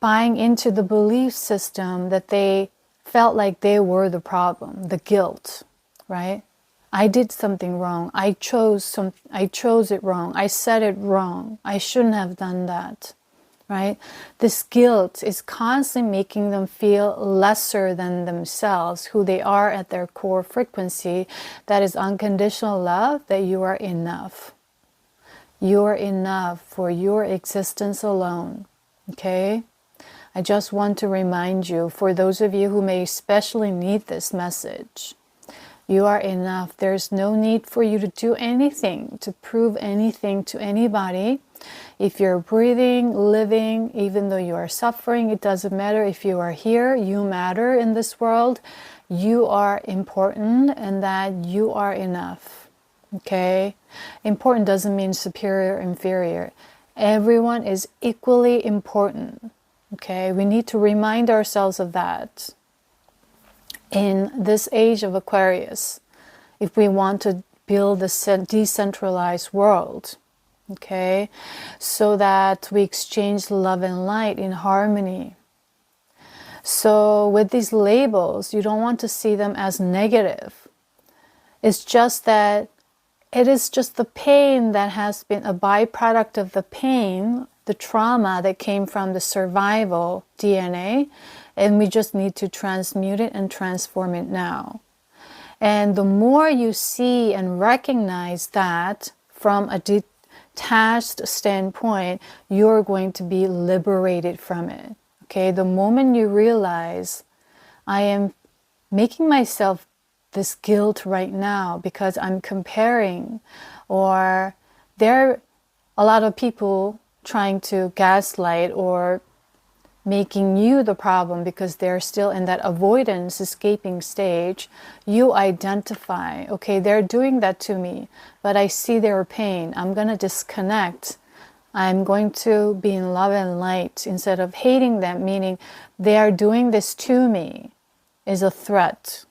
buying into the belief system that they felt like they were the problem, the guilt, right? I did something wrong. I chose it wrong. I said it wrong. I shouldn't have done that. Right? This guilt is constantly making them feel lesser than themselves, who they are at their core frequency. That is unconditional love, that you are enough. You are enough for your existence alone. Okay? I just want to remind you, for those of you who may especially need this message, you are enough. There's no need for you to do anything, to prove anything to anybody. If you're breathing, living, even though you are suffering, it doesn't matter. If you are here, you matter in this world. You are important, and that you are enough. Okay? Important doesn't mean superior, inferior. Everyone is equally important. Okay? We need to remind ourselves of that in this age of Aquarius, if we want to build a decentralized world. Okay, so that we exchange love and light in harmony. So with these labels, you don't want to see them as negative. It's just that it is just the pain that has been a byproduct of the pain, the trauma that came from the survival DNA, and we just need to transmute it and transform it now. And the more you see and recognize that from a detached standpoint, you're going to be liberated from it. Okay, the moment you realize, I am making myself this guilt right now because I'm comparing, or there are a lot of people trying to gaslight or making you the problem because they're still in that avoidance, escaping stage. You identify, okay, they're doing that to me, but I see their pain. I'm going to disconnect. I'm going to be in love and light instead of hating them, meaning they are doing this to me is a threat.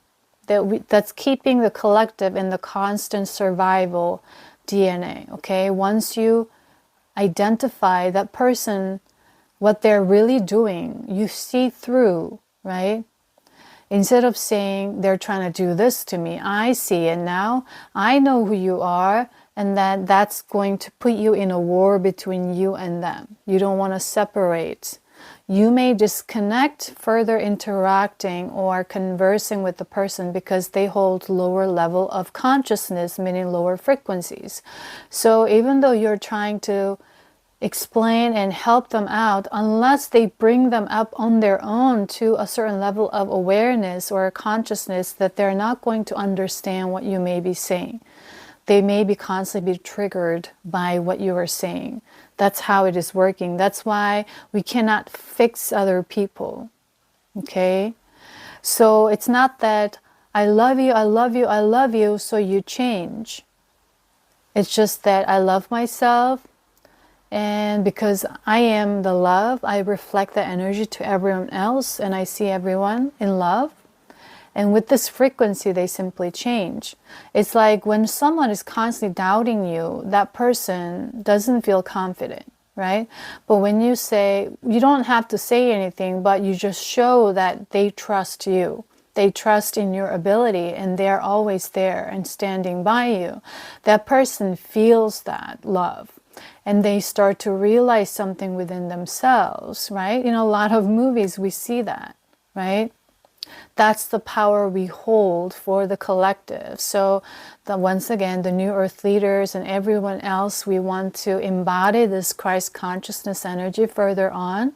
That's keeping the collective in the constant survival DNA, okay? Once you identify that person, what they're really doing, you see through, right? Instead of saying they're trying to do this to me, I see it now. I know who you are, and that's going to put you in a war between you and them. You don't want to separate. You may disconnect further interacting or conversing with the person because they hold lower level of consciousness, meaning lower frequencies. So even though you're trying to explain and help them out, unless they bring them up on their own to a certain level of awareness or consciousness, that they're not going to understand what you may be saying. They may be constantly triggered by what you are saying. That's how it is working. That's why we cannot fix other people. Okay? So it's not that I love you, I love you, I love you, so you change. It's just that I love myself, and because I am the love, I reflect the energy to everyone else, and I see everyone in love. And with this frequency, they simply change. It's like when someone is constantly doubting you, that person doesn't feel confident, right? But when you say, you don't have to say anything, but you just show that they trust you. They trust in your ability, and they're always there and standing by you. That person feels that love. And they start to realize something within themselves, right? In a lot of movies, we see that, right? That's the power we hold for the collective. So once again, the New Earth leaders and everyone else, we want to embody this Christ consciousness energy further on.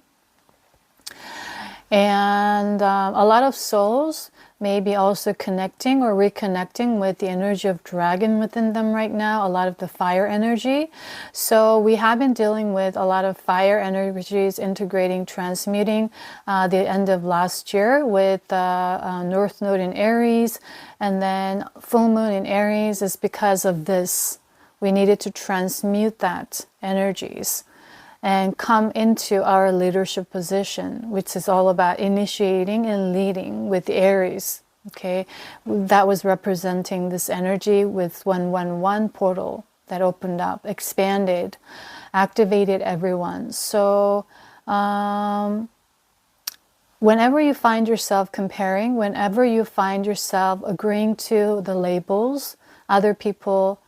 And a lot of souls may be also connecting or reconnecting with the energy of dragon within them right now, a lot of the fire energy. So we have been dealing with a lot of fire energies integrating, transmuting the end of last year with North Node in Aries, and then full moon in Aries is because of this. We needed to transmute that energies and come into our leadership position, which is all about initiating and leading with Aries. Okay, that was representing this energy with 111 portal that opened up, expanded, activated everyone. So whenever you find yourself comparing, whenever you find yourself agreeing to the labels, other people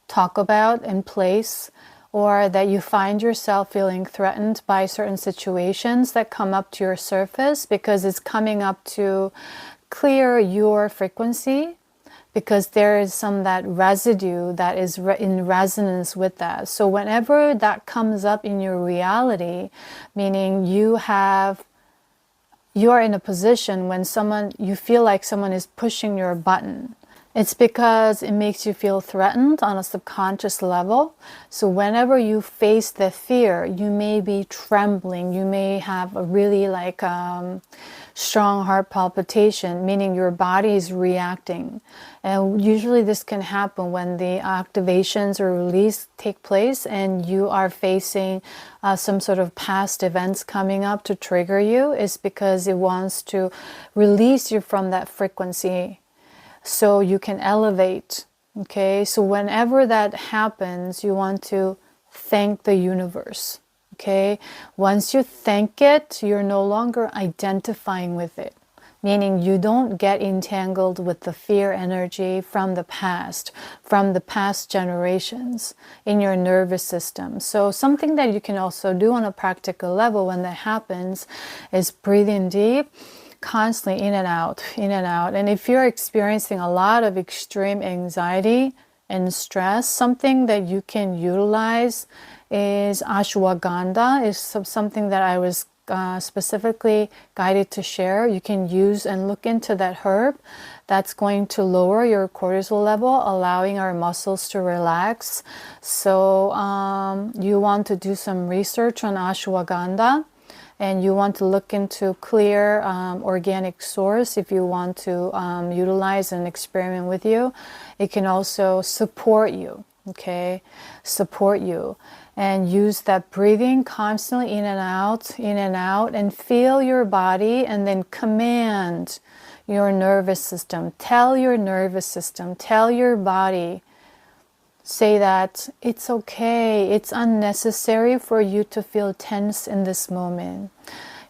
talk about and place, or that you find yourself feeling threatened by certain situations that come up to your surface, because it's coming up to clear your frequency, because there is some that residue that is in resonance with that. So whenever that comes up in your reality, meaning you are in a position when you feel like someone is pushing your button, it's because it makes you feel threatened on a subconscious level. So whenever you face the fear, you may be trembling. You may have a really strong heart palpitation, meaning your body is reacting. And usually this can happen when the activations or release take place and you are facing some sort of past events coming up to trigger you. It's because it wants to release you from that frequency, so you can elevate. Okay, so whenever that happens, you want to thank the universe. Okay, once you thank it, you're no longer identifying with it, meaning you don't get entangled with the fear energy from the past generations in your nervous system. So something that you can also do on a practical level when that happens is breathing deep, constantly in and out, in and out. And if you're experiencing a lot of extreme anxiety and stress, something that you can utilize is ashwagandha. Is something that I was specifically guided to share. You can use and look into that herb. That's going to lower your cortisol level, allowing our muscles to relax. So you want to do some research on ashwagandha, and you want to look into clear organic source if you want to utilize and experiment with you. It can also support you, okay? Support you. And use that breathing constantly in and out, and feel your body, and then command your nervous system. Tell your nervous system, tell your body, say that it's okay, it's unnecessary for you to feel tense in this moment.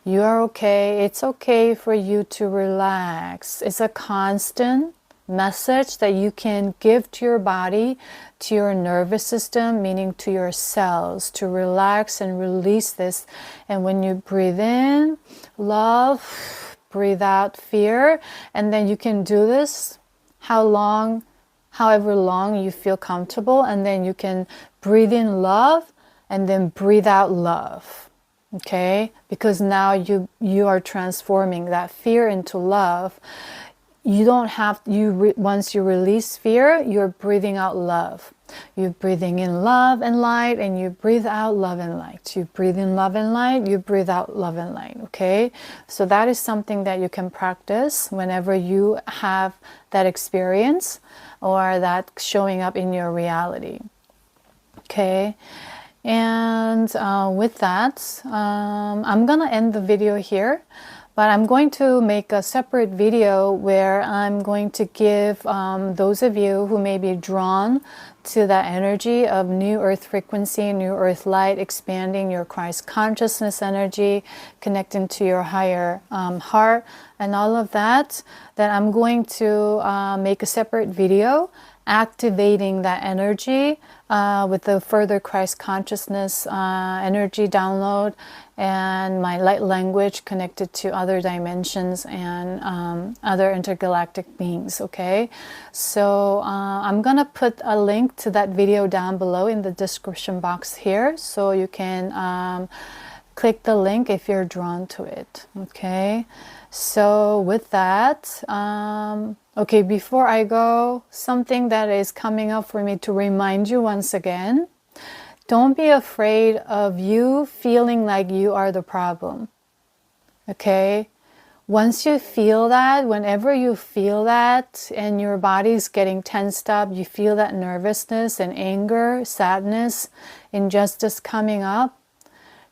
You are okay, it's okay for you to relax. It's a constant message that you can give to your body, to your nervous system, meaning to your cells, to relax and release this. And when you breathe in love, breathe out fear, and then you can do this however long you feel comfortable, and then you can breathe in love and then breathe out love. Okay, because now you are transforming that fear into love. You don't have, once you release fear, you're breathing out love. You're breathing in love and light, and you breathe out love and light. You breathe in love and light, you breathe out love and light, okay? So that is something that you can practice whenever you have that experience or that showing up in your reality, okay? And with that, I'm gonna end the video here. But I'm going to make a separate video where I'm going to give those of you who may be drawn to that energy of new earth frequency, new earth light, expanding your Christ consciousness energy, connecting to your higher heart and all of that, that I'm going to make a separate video activating that energy with the further Christ consciousness energy download and my light language connected to other dimensions and other intergalactic beings, okay? So I'm gonna put a link to that video down below in the description box here, so you can click the link if you're drawn to it, okay? So with that, okay, before I go, something that is coming up for me to remind you once again, don't be afraid of you feeling like you are the problem, okay? Once you feel that, whenever you feel that and your body's getting tensed up, you feel that nervousness and anger, sadness, injustice coming up,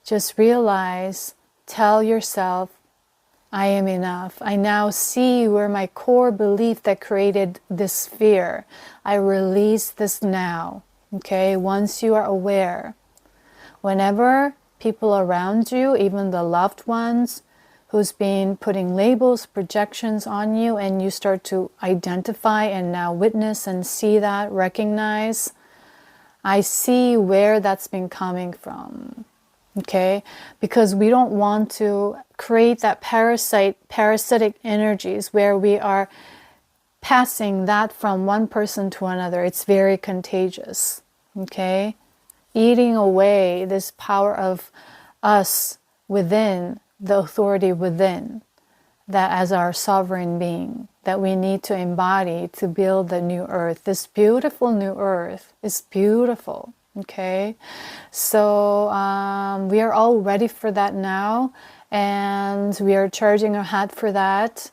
just realize, tell yourself, I am enough. I now see where my core belief that created this fear. I release this now. Okay, once you are aware, whenever people around you, even the loved ones who's been putting labels, projections on you, and you start to identify and now witness and see that, recognize, I see where that's been coming from. Okay, because we don't want to create that parasitic energies where we are passing that from one person to another. It's very contagious. Okay, eating away this power of us within, the authority within, that as our sovereign being, that we need to embody to build the new earth. This beautiful new earth is beautiful. Okay, so we are all ready for that now, and we are charging our hat for that.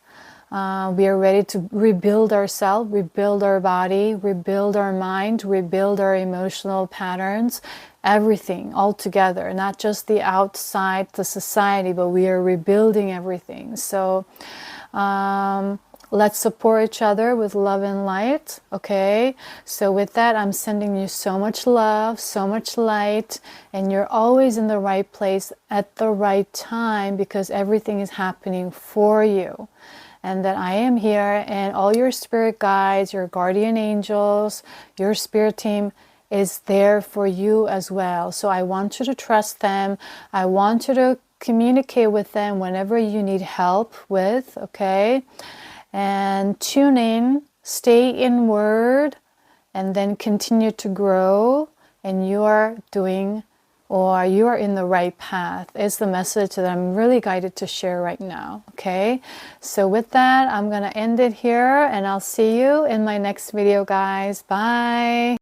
We are ready to rebuild ourselves, rebuild our body, rebuild our mind, rebuild our emotional patterns, everything all together, not just the outside, the society, but we are rebuilding everything. So let's support each other with love and light. Okay, so with that, I'm sending you so much love, so much light, and you're always in the right place at the right time, because everything is happening for you. And that I am here, and all your spirit guides, your guardian angels, your spirit team is there for you as well. So I want you to trust them. I want you to communicate with them whenever you need help with, okay? And tune in, stay inward, and then continue to grow, and you are doing, or you are in the right path, is the message that I'm really guided to share right now. Okay, so with that, I'm gonna end it here, and I'll see you in my next video, guys. Bye.